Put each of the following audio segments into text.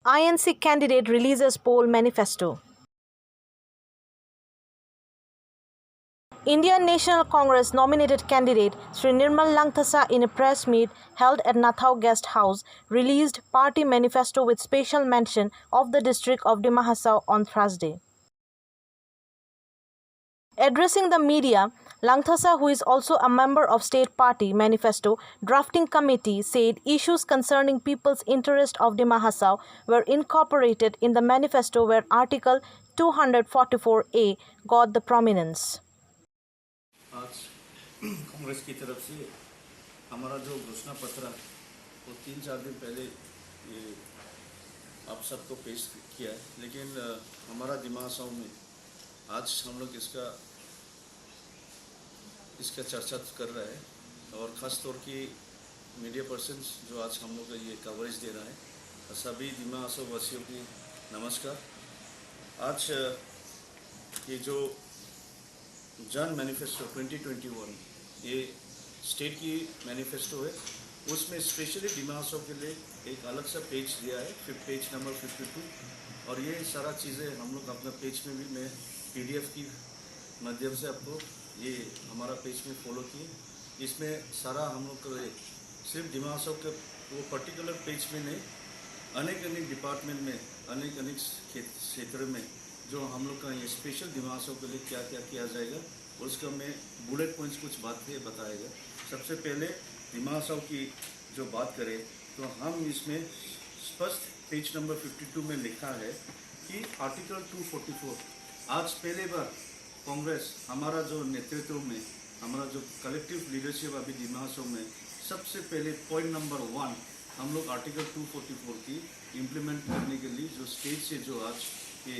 INC candidate releases poll manifesto. Indian National Congress nominated candidate Sri Nirmal Langthasa in a press meet held at Nathau Guest House released party manifesto with special mention of the district of Dima Hasao on Thursday. Addressing the media, Langthasa, who is also a member of State Party Manifesto Drafting Committee, said issues concerning people's interest of Dima Hasao were incorporated in the manifesto where Article 244A got the prominence. आज कांग्रेस की तरफ से हमारा जो घोषणा पत्र वो 3-4 दिन पहले ये आप सबको पेश किया है, लेकिन हमारा दिमा हसाओ में आज हम लोग इसका चर्चा कर रहा है और ख़ास तौर की मीडिया पर्सन्स जो आज हम लोग का ये कवरेज दे रहा है, सभी दिमा हसाओ वासियों की नमस्कार। आज ये जो जन मैनिफेस्टो 2021 ये स्टेट की मैनिफेस्टो है, उसमें स्पेशली दिमा हसाओ के लिए एक अलग सा पेज दिया है, पेज नंबर 52, और ये सारा चीज़ें हम लोग अपना पेज में भी मैं PDF की माध्यम से आपको ये हमारा पेज में फॉलो किए। इसमें सारा हम लोग को सिर्फ दिमा हसाओ के वो पर्टिकुलर पेज में नहीं, अनेक डिपार्टमेंट में अनेक क्षेत्र में जो हम लोग का ये स्पेशल दिमा हसाओ के लिए क्या क्या किया जाएगा और उसका मैं बुलेट पॉइंट्स कुछ बातें बताएगा। सबसे पहले दिमा हसाओ की जो बात करें तो हम इसमें स्पष्ट पेज नंबर 52 में लिखा है कि आर्टिकल 244 आज पहले बार कांग्रेस हमारा जो नेतृत्व में हमारा जो कलेक्टिव लीडरशिप अभी दिमा हसाओ में सबसे पहले पॉइंट नंबर 1 हम लोग आर्टिकल 244 की इम्प्लीमेंट करने के लिए जो स्टेट से जो आज ये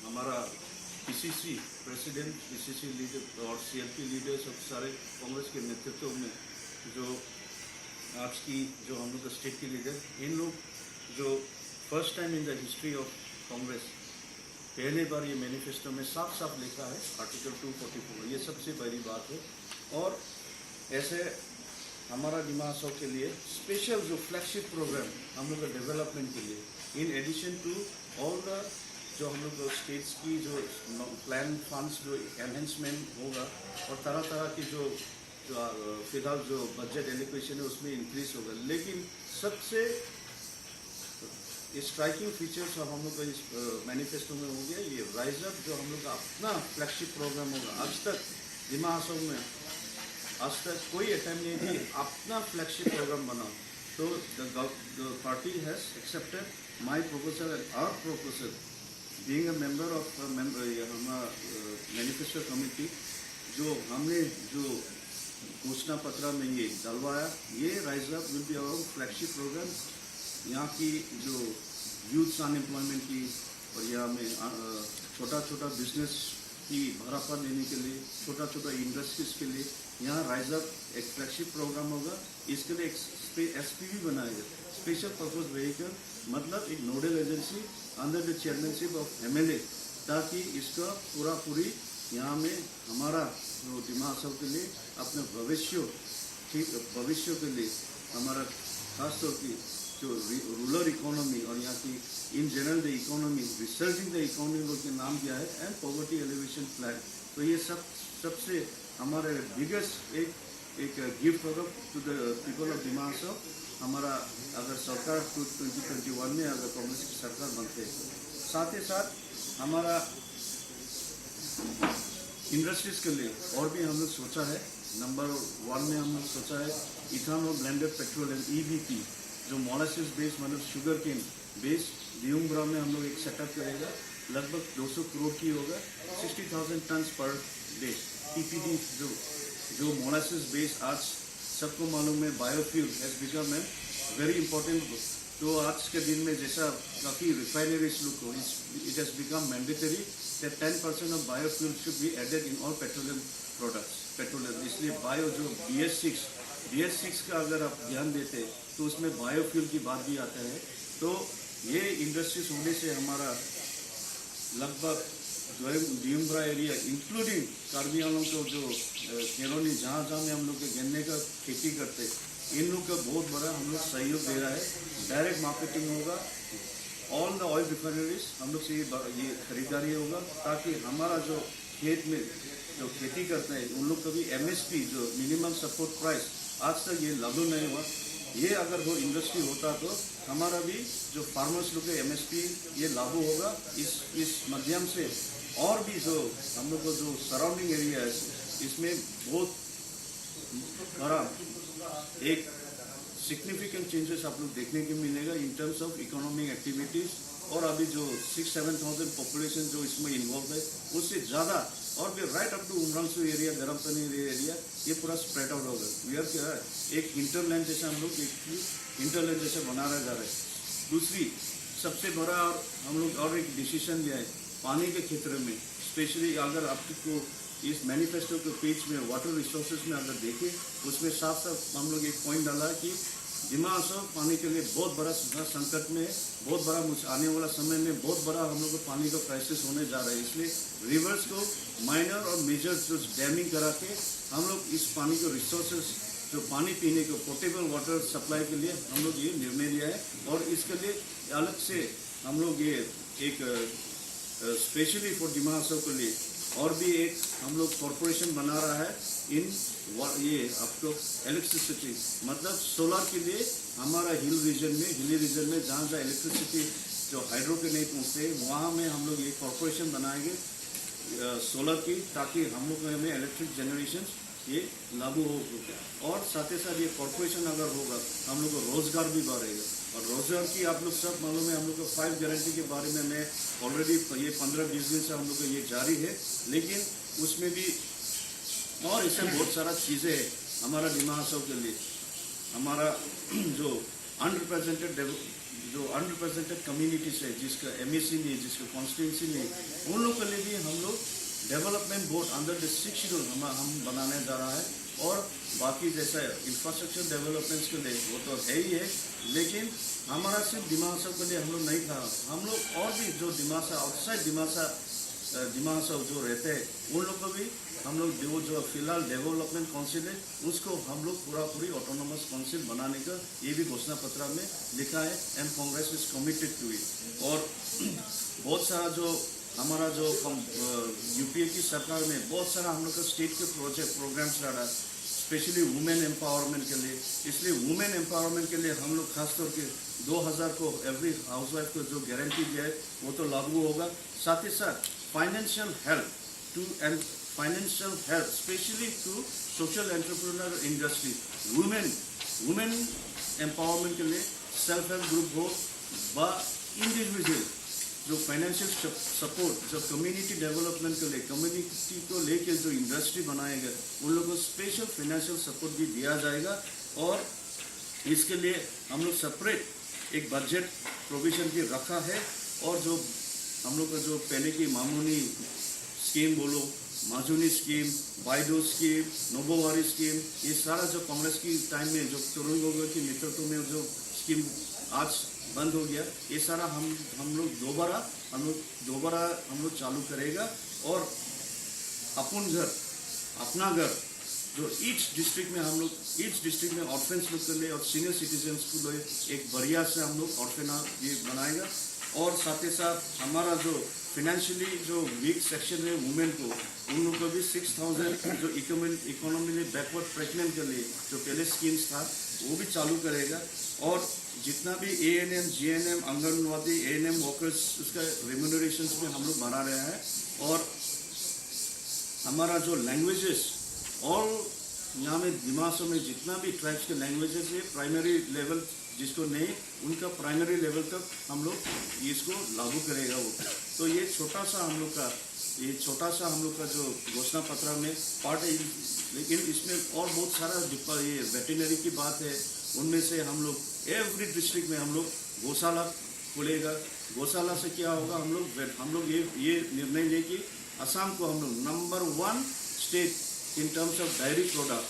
हमारा PCC प्रेसिडेंट, PCC लीडर और CLP लीडर्स और सारे कांग्रेस के नेतृत्व में जो आज की जो हम लोग का स्टेट के लीडर, इन लोग जो first time in the history of Congress पहले बार ये मैनिफेस्टो में साफ लिखा है आर्टिकल 244, ये सबसे बड़ी बात है। और ऐसे हमारा दिमा हसाओ के लिए स्पेशल जो फ्लैगशिप प्रोग्राम हम लोग का डेवलपमेंट के लिए, in addition to all the जो हम लोग स्टेट्स की जो प्लान फंड्स जो एनहेंसमेंट होगा और तरह की जो फिलहाल जो बजट एलोकेशन है उसमें इंक्रीज होगा, लेकिन सबसे स्ट्राइकिंग फीचर्स हम लोग का इस मैनिफेस्टो में होंगे ये राइज अप, जो हम लोग का अपना फ्लैगशिप प्रोग्राम होगा। आज तक दिमा हसाओ में कोई अटेम्प्ट नहीं थी अपना फ्लैगशिप प्रोग्राम बनाओ, तो the party has accepted my proposal and our proposal being a member of manifesto committee, जो हमने जो घोषणा पत्र में ये डलवाया, ये rise up will be our flagship programme. यहाँ की जो यूथ अनएम्प्लॉयमेंट की और यहाँ में छोटा बिजनेस की बढ़ावा देने के लिए, छोटा इंडस्ट्रीज के लिए यहाँ राइज अप एक फ्लैगशिप प्रोग्राम होगा। इसके लिए एक SPV बनाएगा, स्पेशल पर्पज व्हीकल, मतलब एक nodal agency under the chairmanship of MLA, ताकि इसका पूरी यहाँ में हमारा जो दिमा हसाओ के लिए अपने भविष्य के लिए हमारा खासतौर की जो रूरल इकोनॉमी और यहाँ की in general the economy, researching the economy के नाम दिया है, एंड पॉवर्टी एलिवेशन प्लान। तो ये सबसे हमारे बिगेस्ट एक गिफ्ट होगा to the people of Dima Hasao. हमारा अगर सरकार 2021 में अगर कांग्रेस की सरकार बनते, साथ ही साथ हमारा इंडस्ट्रीज के लिए और भी हम लोग सोचा है। नंबर 1 में हम लोग सोचा है ethanol blended petrol and EBP, जो मोलासिस बेस्ड मतलब शुगर केन बेस्ड दियुंगब्रा में हम लोग एक सेटअप करेगा, लगभग 200 करोड़ की होगा, 60,000 टन्स पर डे। TPD जो मोलासिस बेस्ड आज सबको मालूम है biofuel has become a very important. तो आज के दिन में जैसा काफ़ी रिफाइनरीज लुक हो, it has become mandatory that 10% of biofuel should be added in all petroleum products. इसलिए बायो जो BS6 का अगर आप ध्यान देते तो उसमें बायोफ्यूल की बात भी आता है। तो ये इंडस्ट्रीज होने से हमारा लगभग दियुंगब्रा एरिया इंक्लूडिंग कार्बी आंगलों को जो केरोनी जहाँ में हम लोग के गन्ने का खेती करते, इन लोग का बहुत बड़ा हम लोग सहयोग दे रहा है। डायरेक्ट मार्केटिंग होगा, ऑल द ऑयल रिफाइनरीज हम लोग से ये खरीदारी होगा, ताकि हमारा जो खेत में जो खेती करते हैं उन लोग का भी MSP जो मिनिमम सपोर्ट प्राइस आज तक ये लागू नहीं हुआ, ये अगर वो इंडस्ट्री होता तो हमारा भी जो फार्मर्स लोग के MSP ये लागू होगा। इस माध्यम से और भी जो हम लोग को जो सराउंडिंग एरिया है इसमें बहुत बड़ा एक सिग्निफिकेंट चेंजेस आप लोग देखने को मिलेगा in terms of economic activities. और अभी जो 6-7,000 पॉपुलेशन जो इसमें इन्वॉल्व है उससे ज़्यादा और भी right up to Umrangso area, Garampani area ये पूरा स्प्रेड आउट होगा। वी आर क्या है एक इंटरलैंड जैसे हम लोग एक इंटरलैंड जैसे बना रहे जा रहे हैं। दूसरी सबसे बड़ा और हम लोग और एक डिसीजन लिया है पानी के क्षेत्र में, स्पेशली अगर आपको इस मैनिफेस्टो के पेज में वाटर रिसोर्सेज में अगर देखें उसमें साफ साफ हम लोग एक पॉइंट डाला है कि दिमा हसाओ पानी के लिए बहुत बड़ा संकट में, बहुत बड़ा आने वाला समय में बहुत बड़ा हम लोग को पानी का क्राइसिस होने जा रहा है। इसलिए रिवर्स को माइनर और मेजर जो डैमिंग करा के हम लोग इस पानी को रिसोर्सेज जो पानी पीने को पोर्टेबल वाटर सप्लाई के लिए हम लोग ये निर्णय लिया है। और इसके लिए अलग से हम लोग ये एक स्पेशली फॉर दिमा हसाओ के लिए और भी एक हम लोग कॉरपोरेशन बना रहा है इन ये आपको इलेक्ट्रिसिटी मतलब सोलर के लिए हमारा हिली रीजन में जहाँ जहाँ इलेक्ट्रिसिटी जो हाइड्रो के नहीं पहुँचते वहाँ में हम लोग ये कॉरपोरेशन बनाएंगे सोलर की, ताकि हम लोग में इलेक्ट्रिक जनरेशन ये लागू हो। और साथ ही साथ ये कॉरपोरेशन अगर होगा हम लोग को रोजगार भी बढ़ेगा। और रोजगार की आप लोग सब मालूम है हम लोग को 5 गारंटी के बारे में मैं ऑलरेडी ये 15-20 दिन से हम लोग को ये जारी है, लेकिन उसमें भी और इससे बहुत सारा चीज़ें है हमारा दिमा हसाओ के लिए। हमारा जो अनरिप्रेजेंटेड कम्युनिटीज है जिसका MEC नहीं, जिसका कॉन्स्टिट्यूंसी नहीं, उन लोग के लिए भी हम लोग development board under the 6 schedule हम बनाने जा रहा है। और बाकी जैसा इंफ्रास्ट्रक्चर डेवलपमेंट्स के लिए वो तो है ही है, लेकिन हमारा सिर्फ दिमा हसाओ के लिए हम लोग नहीं था, हम लोग और भी जो आउटसाइड दिमा हसाओ जो रहते हैं उन लोग को भी हम लोग जो फिलहाल डेवलपमेंट काउंसिल है उसको हम लोग पूरी ऑटोनोमस काउंसिल बनाने का ये भी घोषणा पत्र में लिखा है and Congress is committed to it. और बहुत सारा जो हमारा जो UPA की सरकार में बहुत सारा हम लोग का स्टेट के प्रोग्राम्स रहा है स्पेशली वुमेन एम्पावरमेंट के लिए। इसलिए वुमेन एम्पावरमेंट के लिए हम लोग खासतौर के 2000 को एवरी हाउसवाइफ को जो गारंटी दिया है वो तो लागू होगा। साथ ही साथ financial help specially to social entrepreneur industry, women empowerment के लिए सेल्फ हेल्प ग्रुप हो व इंडिविजुअल जो फाइनेंशियल सपोर्ट जो कम्युनिटी डेवलपमेंट के लिए कम्युनिटी को लेकर जो इंडस्ट्री बनाएगा उन लोगों को स्पेशल फाइनेंशियल सपोर्ट भी दिया जाएगा। और इसके लिए हम लोग सेपरेट एक बजट प्रोविजन भी रखा है। और जो हम लोग का जो पहले की मामूली स्कीम बोलो, माजूनी स्कीम, बाइडो स्कीम, नोबोवारी स्कीम, ये सारा जो कांग्रेस की टाइम में जो तरुण गोगोई के नेतृत्व में जो स्कीम आज बंद हो गया, ये सारा हम लोग दोबारा चालू करेगा। और अपना घर जो ईच डिस्ट्रिक्ट में ऑर्फेंस लोग के लिए और सीनियर सिटीजन्स को लिए एक बढ़िया से हम लोग ऑर्फेना ये बनाएगा। और साथ ही साथ हमारा जो फाइनेंशियली जो वीक सेक्शन है वुमेन को उन लोगों को भी 6,000 जो इकोनॉमिकली बैकवर्ड प्रेगनेंट के लिए जो पहले स्कीम्स था वो भी चालू करेगा। और जितना भी ANM, GNM, anganwadi, ANM workers उसका रेम्यूनरेशन में हम लोग बढ़ा रहे हैं। और हमारा जो लैंग्वेजेस ऑल यहाँ में दिमा हसाओ में जितना भी ट्राइब्स के लैंग्वेजेस है प्राइमरी लेवल जिसको नहीं उनका प्राइमरी लेवल तक हम लोग इसको लागू करेगा वो। तो ये छोटा सा हम लोग का जो घोषणा पत्र में पार्ट है, लेकिन इसमें और बहुत सारा ये वेटरनरी की बात है। उनमें से हम लोग एवरी डिस्ट्रिक्ट में हम लोग गौशाला खुलेगा। गौशाला से क्या होगा, हम लोग ये निर्णय ले कि असम को हम लोग number 1 state in terms of diary product.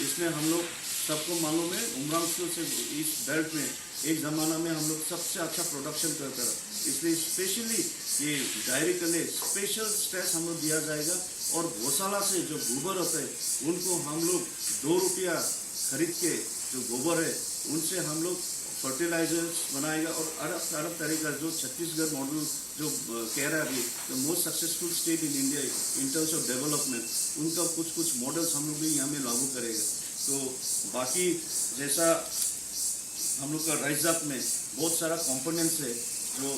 इसमें हम लोग सबको मालूम है उमरांसू से इस बेल्ट में एक ज़माना में हम लोग सबसे अच्छा प्रोडक्शन करते रहे, इसलिए स्पेशली ये डायरी के लिए स्पेशल स्ट्रेस हम लोग दिया जाएगा। और गौशाला से जो गोबर होता है उनको हम लोग 2 रुपया खरीद के जो गोबर है उनसे हम लोग फर्टिलाइजर्स बनाएगा और अरब तरह का जो छत्तीसगढ़ मॉडल जो कह रहा है अभी the most successful state in India in terms of development, उनका कुछ मॉडल्स हम लोग भी यहाँ में लागू करेगा। तो बाकी जैसा हम लोग का राइज अप में बहुत सारा कंपोनेंट्स है जो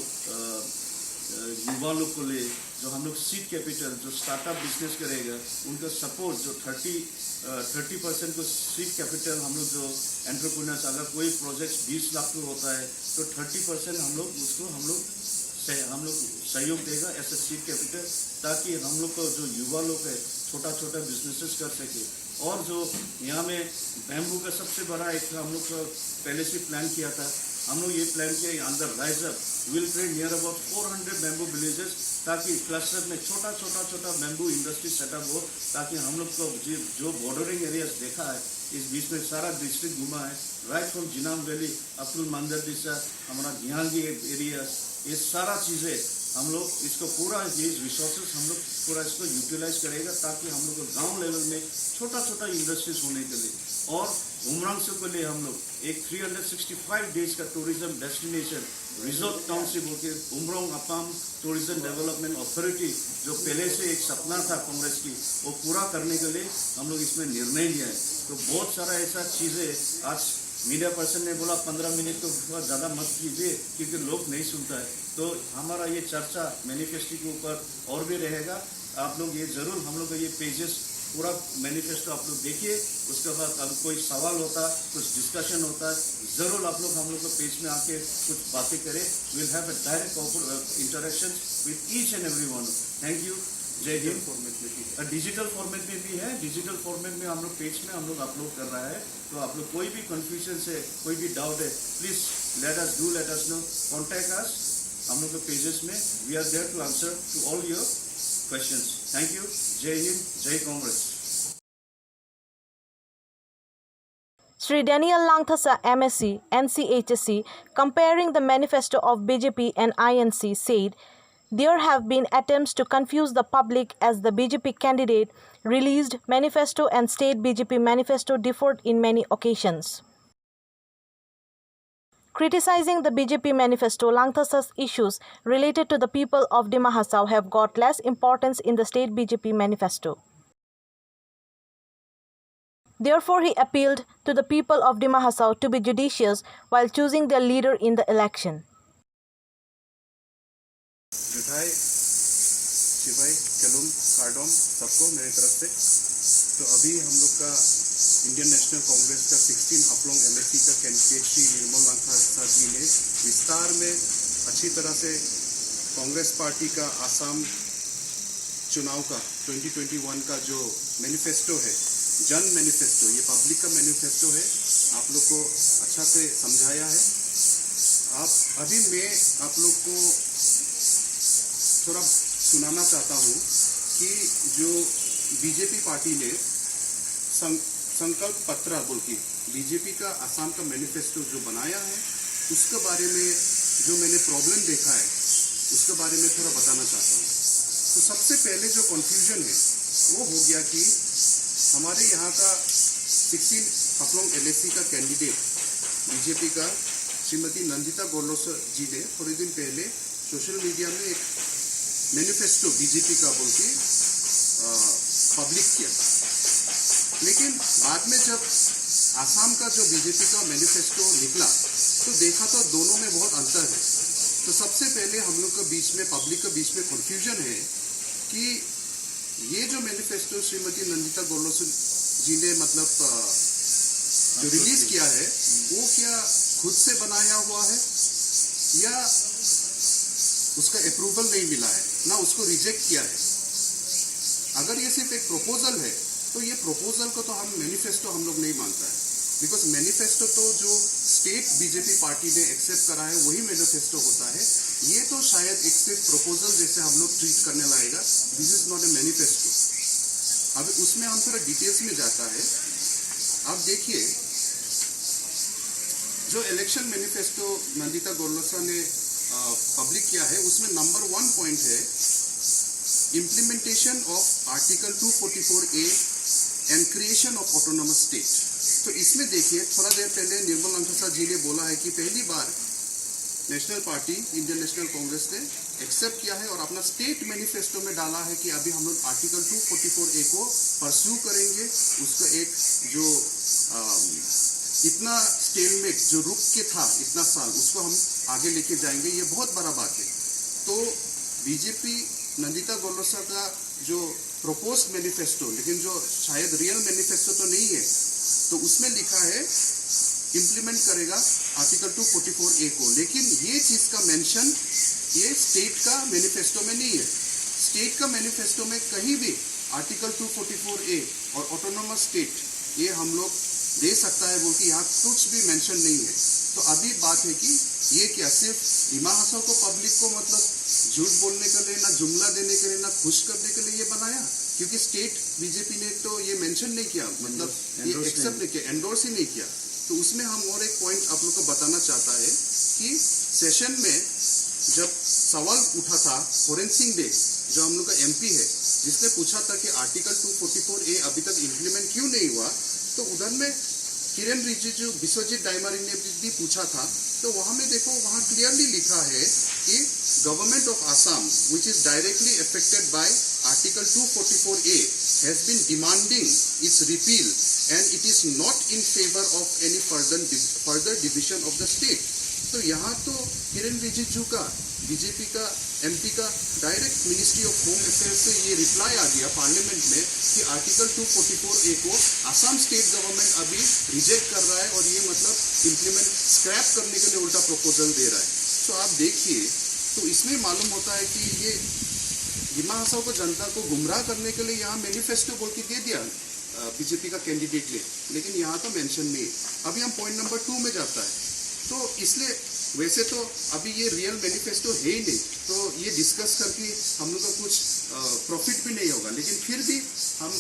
युवा लोग को ले, जो हम लोग सीड कैपिटल जो स्टार्टअप बिजनेस करेगा उनका सपोर्ट जो 30% को सीड कैपिटल हम लोग जो एंटरप्रेन्योर्स, अगर कोई प्रोजेक्ट 20 लाख में होता है तो 30% हम लोग उसको हम लोग सहयोग देगा ऐसा सीड कैपिटल, ताकि हम लोग को जो युवा लोग है छोटा छोटा बिजनेसेस कर सके। और जो यहाँ में बैम्बू का सबसे बड़ा एक हम लोग पहले से प्लान किया था, हम लोग ये प्लान किया अंदर rise up will create near about 400 bamboo villages, ताकि क्लस्टर में छोटा बैम्बू इंडस्ट्री सेटअप हो, ताकि हम लोग को जो बॉर्डरिंग एरियाज देखा है इस बीच में सारा डिस्ट्रिक्ट घुमा है, right from Jinam valley up to मंदिर दिशा, हमारा गिहांगी एरिया, ये सारा चीज़ें हम लोग इसको पूरा ये रिसोर्सेज हम लोग पूरा इसको यूटिलाइज करेगा, ताकि हम लोग को गांव लेवल में छोटा इंडस्ट्रीज होने के लिए और उमरांग से को लिए हम लोग एक 365 डेज का टूरिज्म डेस्टिनेशन रिजोर्ट टाउनशिप होकर उमरांग अपाम टूरिज्म डेवलपमेंट अथॉरिटी जो पहले से एक सपना था कांग्रेस की, वो पूरा करने के लिए हम लोग इसमें निर्णय लिया है। तो बहुत सारा ऐसा चीज़ें आज मीडिया पर्सन ने बोला 15 मिनट तो ज़्यादा मत कीजिए क्योंकि लोग नहीं सुनता है, तो हमारा ये चर्चा मैनिफेस्टो के ऊपर और भी रहेगा। आप लोग ये ज़रूर हम लोग का ये पेजेस पूरा मैनिफेस्टो आप लोग देखिए, उसके बाद अगर कोई सवाल होता है, कुछ डिस्कशन होता है, ज़रूर आप लोग हम लोग को पेज में आके कुछ बातें करें। Will have a direct interaction with each and every one. Thank you. जय हिंद। फॉर्मेट में डिजिटल फॉर्मेट में भी है, डिजिटल फॉर्मेट में हम लोग पेज में हम लोग अपलोड कर रहा है, तो आप लोग कोई भी कंफ्यूजन से कोई भी डाउट है please let us know, contact us हम लोग के पेजेस में। We are there to answer to all your questions. Thank you. जय हिंद, जय Congress. Sri Daniel Langthasa, MSc, NCHSC, comparing the manifesto of BJP and INC, said there have been attempts to confuse the public as the BJP candidate released manifesto and state BJP manifesto differed in many occasions. Criticizing the BJP manifesto, Langthasa's issues related to the people of Dima Hasao have got less importance in the state BJP manifesto. Therefore, he appealed to the people of Dima Hasao to be judicious while choosing their leader in the election. मिठाई, शिवाई, कलुम, कार्डोम सबको मेरी तरफ से। तो अभी हम लोग का इंडियन नेशनल कांग्रेस का 16 हपलोंग एमएससी का कैंडिडेट श्री निर्मल लांथसा जी ने विस्तार में अच्छी तरह से कांग्रेस पार्टी का आसाम चुनाव का 2021 का जो मैनिफेस्टो है, जन मैनिफेस्टो, ये पब्लिक का मैनिफेस्टो है, आप लोग को अच्छा से समझाया है। अभी मैं आप लोग को थोड़ा सुनाना चाहता हूँ कि जो बीजेपी पार्टी ने संकल्प पत्र बोल के बीजेपी का आसाम का मैनिफेस्टो जो बनाया है, उसके बारे में जो मैंने प्रॉब्लम देखा है उसके बारे में थोड़ा बताना चाहता हूँ। तो सबसे पहले जो कन्फ्यूजन है वो हो गया कि हमारे यहाँ का 16 हपलोंग एलएसी का कैंडिडेट बीजेपी का श्रीमती नंदिता गोलोसर जी ने थोड़े दिन पहले सोशल मीडिया में एक मैनिफेस्टो बीजेपी का बोल के पब्लिक किया, लेकिन बाद में जब आसाम का जो बीजेपी का मैनिफेस्टो निकला तो देखा तो दोनों में बहुत अंतर है। तो सबसे पहले हम लोग के बीच में, पब्लिक के बीच में कन्फ्यूजन है कि ये जो मैनिफेस्टो श्रीमती नंदिता गोलोसर जी ने मतलब जो रिलीज किया है वो क्या खुद से बनाया हुआ है या उसका अप्रूवल नहीं मिला है, ना उसको रिजेक्ट किया है। अगर ये सिर्फ एक प्रपोजल है तो ये प्रपोजल को तो हम मैनिफेस्टो हम लोग नहीं मानता है, बिकॉज मैनिफेस्टो तो जो स्टेट बीजेपी पार्टी ने एक्सेप्ट करा है वही मैनिफेस्टो होता है। ये तो शायद एक सिर्फ प्रपोजल जैसे हम लोग ट्रीट करने लगेगा, this is not a manifesto. अब उसमें हम थोड़ा डिटेल्स में जाता है। आप देखिए जो इलेक्शन मैनिफेस्टो नंदिता गोलोसर ने पब्लिक किया है उसमें नंबर 1 पॉइंट है implementation of article 244A and creation of autonomous state. तो इसमें देखिए थोड़ा देर पहले निर्मल लंथसा जी ने बोला है कि पहली बार नेशनल पार्टी इंडियन नेशनल कांग्रेस ने एक्सेप्ट किया है और अपना स्टेट मैनिफेस्टो में डाला है कि अभी हम लोग आर्टिकल 244A को परस्यू करेंगे। उसका एक जो इतना स्टेलमेट जो रुक के था इतना साल, उसको हम आगे लेके जाएंगे। ये बहुत बड़ा बात है। तो बीजेपी नंदिता गोलोसा का जो प्रपोज मैनिफेस्टो, लेकिन जो शायद रियल मैनिफेस्टो तो नहीं है, तो उसमें लिखा है इम्प्लीमेंट करेगा आर्टिकल 244A को, लेकिन ये चीज का मेंशन ये स्टेट का मैनिफेस्टो में नहीं है। स्टेट का मैनिफेस्टो में कहीं भी आर्टिकल 244A और ऑटोनोमस स्टेट ये हम लोग दे सकता है बोल के यहाँ कुछ भी मेंशन नहीं है। तो अभी बात है कि ये क्या सिर्फ दिमा हसाओ को, पब्लिक को मतलब झूठ बोलने के लिए, ना जुमला देने के लिए, ना खुश करने के लिए ये बनाया? क्योंकि स्टेट बीजेपी ने तो ये मेंशन नहीं किया, मतलब ये एक्सेप्ट नहीं किया, एंडोर्स ही नहीं किया। तो उसमें हम और एक पॉइंट आप लोग को बताना चाहता है कि सेशन में जब सवाल उठा था फॉरेंसिक डे, जो हम लोग का MP है, जिसने पूछा था कि आर्टिकल 244A अभी तक इम्प्लीमेंट क्यों नहीं हुआ, तो उधर में किरण रिजिजू, विश्वजीत डायमरी ने भी पूछा था। तो वहां में देखो, वहां क्लियरली लिखा है कि government of Assam which is directly affected by article 244A has been demanding its repeal and it is not in favor of any further division of the state। तो यहाँ तो किरण रिजिजू का, बीजेपी का MP का direct ministry of home affairs से ये reply आ गया parliament में कि आर्टिकल 244A को आसाम स्टेट गवर्नमेंट अभी रिजेक्ट कर रहा है और ये मतलब इम्प्लीमेंट स्क्रैप करने के लिए उल्टा प्रपोजल दे रहा है। तो आप देखिए, तो इसमें मालूम होता है कि ये दिमा हसाओ को, जनता को गुमराह करने के लिए यहाँ मैनिफेस्टो बोल के दे दिया बीजेपी का कैंडिडेट ने, लेकिन यहाँ तो मेंशन नहीं है। अभी हम पॉइंट नंबर 2 में जाता है। तो इसलिए वैसे तो अभी ये रियल मैनिफेस्टो है ही नहीं, तो ये डिस्कस करके हम लोग को कुछ प्रॉफिट भी नहीं होगा। लेकिन फिर भी हम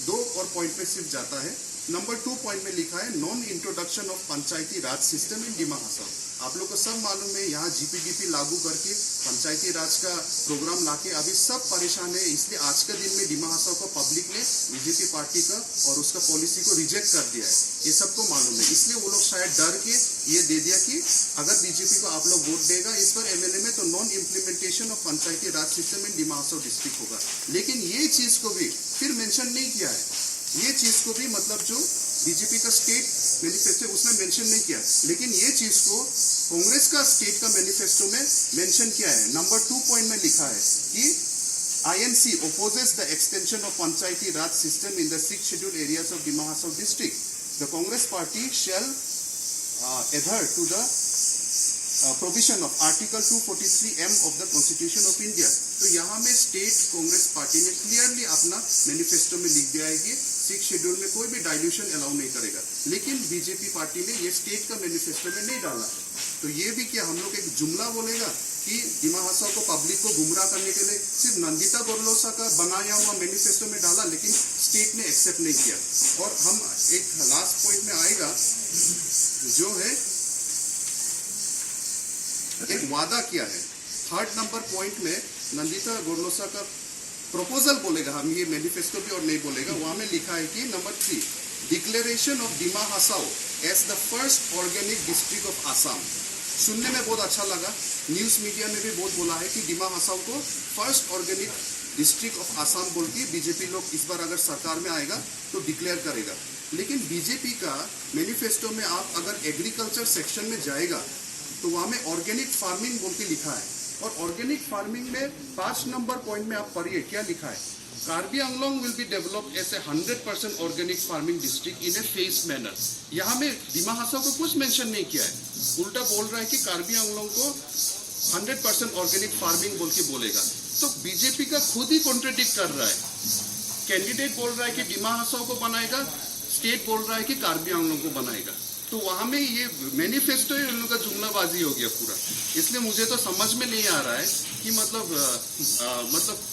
2 और पॉइंट पे सिर्फ जाता है। नंबर 2 पॉइंट में लिखा है non introduction of panchayati raj system in Dima Hasao. आप लोग को सब मालूम है, यहाँ GPDP लागू करके पंचायती राज का प्रोग्राम लाके अभी सब परेशान है। इसलिए आज के दिन में दिमा हसाओ को पब्लिक ने बीजेपी पार्टी का और उसका पॉलिसी को रिजेक्ट कर दिया है, ये सबको मालूम है। इसलिए वो लोग शायद डर के ये दे दिया कि अगर बीजेपी को आप लोग वोट देगा इस पर MLA में, तो non implementation of panchayati raj system in Dima Hasao district होगा। लेकिन ये चीज को भी फिर मेंशन नहीं किया है। ये चीज को भी मतलब जो बीजेपी का स्टेट मैनिफेस्टो उसने मेंशन नहीं किया, लेकिन ये चीज को कांग्रेस का स्टेट का मैनिफेस्टो में मेंशन किया है। नंबर 2 पॉइंट में लिखा है कि INC opposes the extension of Panchayati Raj system in the 6 scheduled areas of Dima Hasao district. The Congress party shall adhere to the provision of Article 243M of the Constitution of India। तो यहाँ में state Congress party ने clearly अपना manifesto में लिख दिया है कि 6 शेड्यूल में कोई भी डाइल्यूशन अलाउ नहीं करेगा। लेकिन बीजेपी पार्टी ने ये स्टेट का मैनिफेस्टो में नहीं डाला। तो ये भी क्या हम लोग एक जुमला बोलेगा कि दिमा हसाओ को, पब्लिक को गुमराह करने के लिए सिर्फ नंदिता गोलोसा का बनाया हुआ मैनिफेस्टो में डाला, लेकिन स्टेट ने एक्सेप्ट नहीं किया। और हम एक लास्ट पॉइंट में आएगा जो है एक वादा किया है। 3rd नंबर पॉइंट में नंदिता गोलोसा का प्रपोजल बोलेगा, हम ये मैनिफेस्टो भी और नहीं बोलेगा। वहां में लिखा है कि number 3 declaration of Dima Hasao as the first organic district of Assam. सुनने में बहुत अच्छा लगा, न्यूज मीडिया में भी बहुत बोला है कि दिमा हसाओ को first organic district of Assam बोल के बीजेपी लोग इस बार अगर सरकार में आएगा तो डिक्लेयर करेगा। लेकिन बीजेपी का मैनिफेस्टो में आप अगर एग्रीकल्चर सेक्शन में जाएगा तो वहां में ऑर्गेनिक फार्मिंग बोल के लिखा है। और ऑर्गेनिक फार्मिंग में 5 नंबर पॉइंट में आप पढ़िए क्या लिखा है। Karbi Anglong will be developed as a 100% organic farming district in a phase manner. यहाँ में दिमा हसाओ को कुछ मेंशन नहीं किया है, उल्टा बोल रहा है कि कार्बी आंगलोंग को 100% ऑर्गेनिक फार्मिंग बोल के बोलेगा। तो बीजेपी का खुद ही कॉन्ट्रडिक्ट कर रहा है। कैंडिडेट बोल रहा है कि दिमा हसाओ को बनाएगा, स्टेट बोल रहा है कि कार्बी आंगलोंग को बनाएगा। तो वहां में ये मैनिफेस्टो ही उन लोगों का जुमलाबाजी हो गया पूरा। इसलिए मुझे तो समझ में नहीं आ रहा है कि मतलब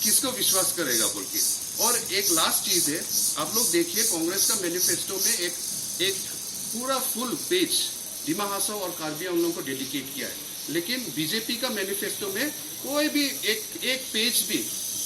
किसको विश्वास करेगा बोल के। और एक लास्ट चीज है, आप लोग देखिए कांग्रेस का मैनिफेस्टो में एक पूरा फुल पेज दिमा हसाओ और कार्बी आंगलोंग को डेडिकेट किया है, लेकिन बीजेपी का मैनिफेस्टो में कोई भी एक पेज भी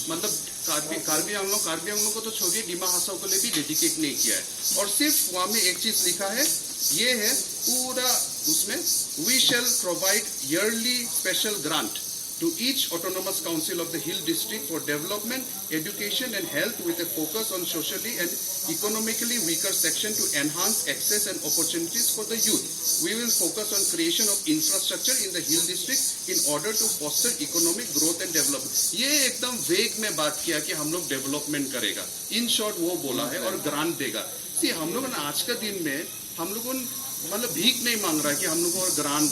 मतलब कार्बी आंगलों को तो छोड़िए, डिमा हासाओ के लिए भी डेडिकेट नहीं किया है। और सिर्फ वहां में एक चीज लिखा है, ये है पूरा उसमें, we shall provide yearly special grant to each autonomous council of the Hill District for development, education and health with a focus on socially and economically weaker section to enhance access and opportunities for the youth. We will focus on creation of infrastructure in the Hill District in order to foster economic growth and development. ये एकदम वेग में बात किया कि हम लोग development करेगा, इन शॉर्ट वो बोला है, और ग्रांट देगा। सी हम लोग आज के दिन में हम लोगों मतलब भीख नहीं मांग रहा है कि हम लोग को ग्रांट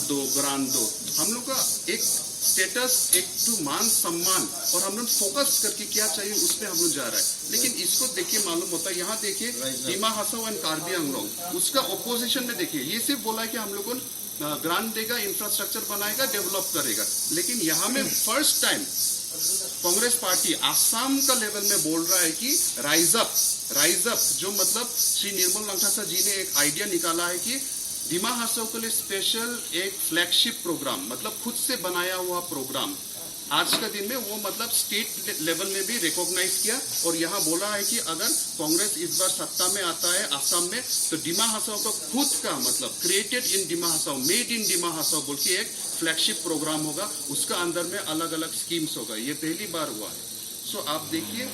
दो। हम लोग का एक स्टेटस, एक टू मान सम्मान, और हम लोग फोकस करके क्या चाहिए उस पर हम लोग जा रहा है। लेकिन इसको देखिए मालूम होता है, यहाँ देखिए डिमा हासाओ एंड कार्बी आंगलोंग, उसका ऑपोजिशन में देखिए, ये सिर्फ बोला है कि हम लोग को ग्रांट देगा, इंफ्रास्ट्रक्चर बनाएगा, डेवलप करेगा। लेकिन यहाँ में first time Congress party Assam का लेवल में बोल रहा है कि राइज अप, जो मतलब श्री निर्मल लंगथासा जी ने एक आइडिया निकाला है कि डिमा हासाओ के लिए स्पेशल एक फ्लैगशिप प्रोग्राम, मतलब खुद से बनाया हुआ प्रोग्राम आज का दिन में, वो मतलब स्टेट लेवल में भी रिकॉग्नाइज किया। और यहाँ बोला है कि अगर कांग्रेस इस बार सत्ता में आता है आसाम में, तो डिमा हासाओ का खुद का मतलब created in Dima Hasao, made in Dima Hasao बोल के एक फ्लैगशिप प्रोग्राम होगा, उसका अंदर में अलग अलग स्कीम्स होगा। ये पहली बार हुआ है। सो आप देखिए,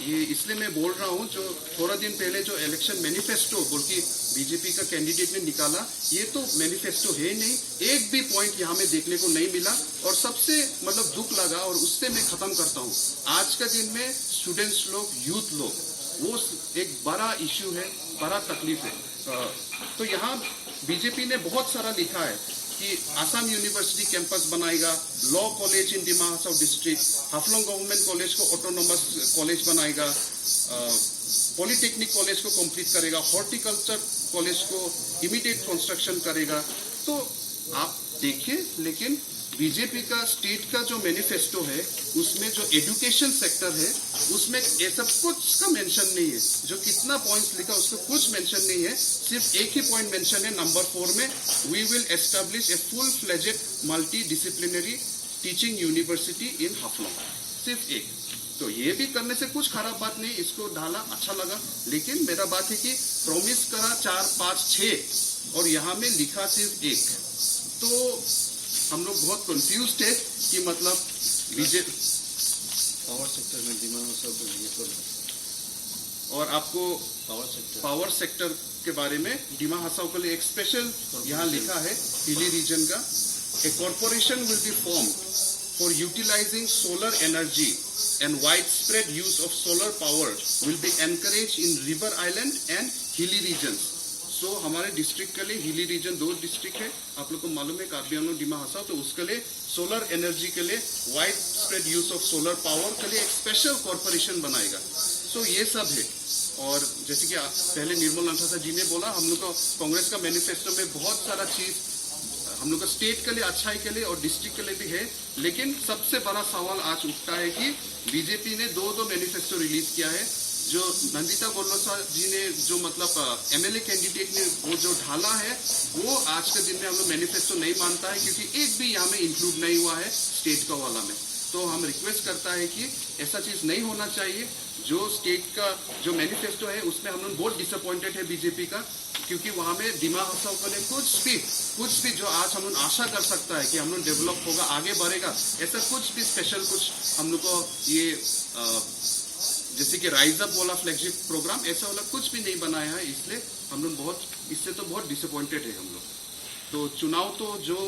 ये इसलिए मैं बोल रहा हूँ, जो थोड़ा दिन पहले जो इलेक्शन मैनिफेस्टो बोल के बीजेपी का कैंडिडेट ने निकाला, ये तो मैनिफेस्टो है नहीं, एक भी पॉइंट यहाँ में देखने को नहीं मिला। और सबसे मतलब दुख लगा, और उससे मैं खत्म करता हूँ, आज का दिन में स्टूडेंट्स लोग, यूथ लोग, वो एक बड़ा इश्यू है, बड़ा तकलीफ है। तो यहाँ बीजेपी ने बहुत सारा लिखा है कि आसाम यूनिवर्सिटी कैंपस बनाएगा, law college in Dima Hasao district, Haflong government college को ऑटोनोमस कॉलेज बनाएगा, पॉलिटेक्निक कॉलेज को कंप्लीट करेगा, हॉर्टिकल्चर कॉलेज को इमीडिएट कंस्ट्रक्शन करेगा। तो आप देखिए, लेकिन बीजेपी का स्टेट का जो मैनिफेस्टो है, उसमें जो एजुकेशन सेक्टर है, उसमें ये सब कुछ का मेंशन नहीं है। जो कितना पॉइंट्स लिखा उसका कुछ मेंशन नहीं है, सिर्फ एक ही पॉइंट मेंशन है नंबर 4 में, we will establish a full fledged multi disciplinary teaching university in Haflong, सिर्फ एक। तो ये भी करने से कुछ खराब बात नहीं, इसको डाला, अच्छा लगा। लेकिन मेरा बात है कि प्रॉमिस करा 4, 5, 6 और यहाँ में लिखा सिर्फ 1, तो हम लोग बहुत कंफ्यूज्ड है कि मतलब बीजेपी पावर सेक्टर में डिमा हासाओ को ये कर, और आपको पावर सेक्टर के बारे में डिमा हासाओ के लिए एक स्पेशल यहाँ लिखा है, हिली रीजन का, a corporation will be formed for utilising solar energy and wide spread use of solar power will be encourage in river island and hilly region. So हमारे डिस्ट्रिक्ट के लिए हिली रीजन 2 डिस्ट्रिक्ट है, आप लोग को मालूम है, कार्बी आंगलोंग, डिमा हासाओ, तो उसके लिए सोलर एनर्जी के लिए, wide spread use of solar power के लिए एक स्पेशल कॉर्पोरेशन बनाएगा। सो ये सब है। और जैसे कि पहले निर्मल लंगथासा जी ने बोला, हम लोग को कांग्रेस का मैनिफेस्टो में बहुत सारा चीज हम लोग का स्टेट के लिए, अच्छाई के लिए और डिस्ट्रिक्ट के लिए भी है। लेकिन सबसे बड़ा सवाल आज उठता है कि बीजेपी ने 2 मैनिफेस्टो रिलीज किया है, जो नंदिता गोल्लोसा जी ने जो मतलब एमएलए कैंडिडेट ने वो जो ढाला है, वो आज के दिन में हम लोग मैनिफेस्टो नहीं मानता है, क्योंकि एक भी यहाँ में इंक्लूड नहीं हुआ है स्टेट का वाला में। तो हम रिक्वेस्ट करता है कि ऐसा चीज नहीं होना चाहिए। जो स्टेट का जो मैनिफेस्टो है, उसमें हम लोग बहुत डिसअपॉइंटेड है बीजेपी का, क्योंकि वहां में डिमा हासाओ के लिए कुछ भी जो आज हम लोग आशा कर सकता है कि हम लोग डेवलप होगा, आगे बढ़ेगा, ऐसा कुछ भी स्पेशल कुछ हम लोग को ये जैसे कि राइज अप वाला फ्लैगशिप प्रोग्राम, ऐसा वाला कुछ भी नहीं बनाया है। इसलिए हम लोग इससे तो बहुत डिसअपॉइंटेड है हम लोग। तो चुनाव तो जो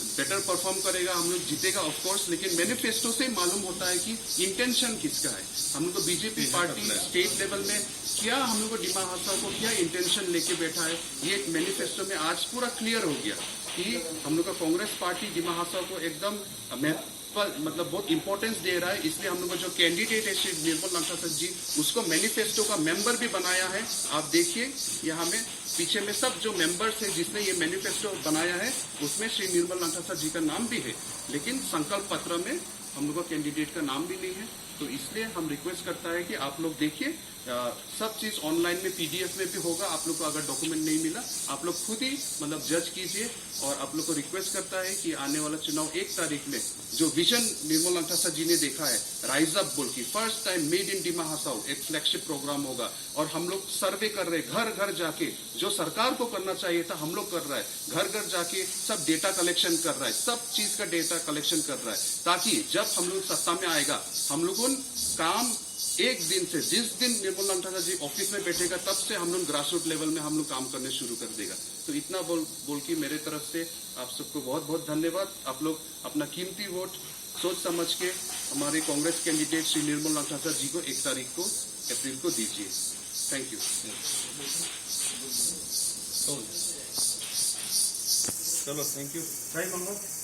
बेटर परफॉर्म करेगा, हम लोग जीतेगा ऑफ कोर्स, लेकिन मैनिफेस्टो से मालूम होता है कि इंटेंशन किसका है। हम लोग को बीजेपी पार्टी स्टेट लेवल में क्या हम लोग को डिमा हासाओ को क्या इंटेंशन लेके बैठा है, ये मैनिफेस्टो में आज पूरा क्लियर हो गया कि हम लोग का कांग्रेस पार्टी डिमा हासाओ को एकदम मतलब बहुत इंपॉर्टेंस दे रहा है। इसलिए हम लोग का जो कैंडिडेट है श्री निर्मल लंगथासा जी, उसको मैनिफेस्टो का मेंबर भी बनाया है। आप देखिए यहाँ में पीछे में सब जो मेंबर्स है जिसने ये मैनिफेस्टो बनाया है, उसमें श्री निर्मल लंगथासा जी का नाम भी है। लेकिन संकल्प पत्र में हम लोग का कैंडिडेट का नाम भी नहीं है। तो इसलिए हम रिक्वेस्ट करता है कि आप लोग देखिए, सब चीज ऑनलाइन में पीडीएफ में भी होगा। आप लोग को अगर डॉक्यूमेंट नहीं मिला, आप लोग खुद ही मतलब जज कीजिए। और आप लोग को रिक्वेस्ट करता है कि आने वाला चुनाव 1 तारीख में जो विजन निर्मल लंथासा जी ने देखा है, राइज अप बोल की first time made in Dima Hasao एक फ्लैगशिप प्रोग्राम होगा। और हम लोग सर्वे कर रहे हैं, घर घर जाके, जो सरकार को करना चाहिए था हम लोग कर रहा है। घर घर जाके सब डेटा कलेक्शन कर रहा है, सब चीज का डेटा कलेक्शन कर रहा है, ताकि जब हम लोग सत्ता में आएगा, हम लोग उन काम एक दिन से, जिस दिन निर्मल लंथासा जी ऑफिस में बैठेगा, तब से हम लोग ग्रास रूट लेवल में हम लोग काम करने शुरू कर देगा। तो इतना बोल के मेरे तरफ से आप सबको बहुत बहुत धन्यवाद। आप लोग अपना कीमती वोट सोच समझ के हमारे कांग्रेस कैंडिडेट श्री निर्मल लंथासा जी को 1 तारीख को अप्रैल को दीजिए। Thank you. चलो, थैंक यू।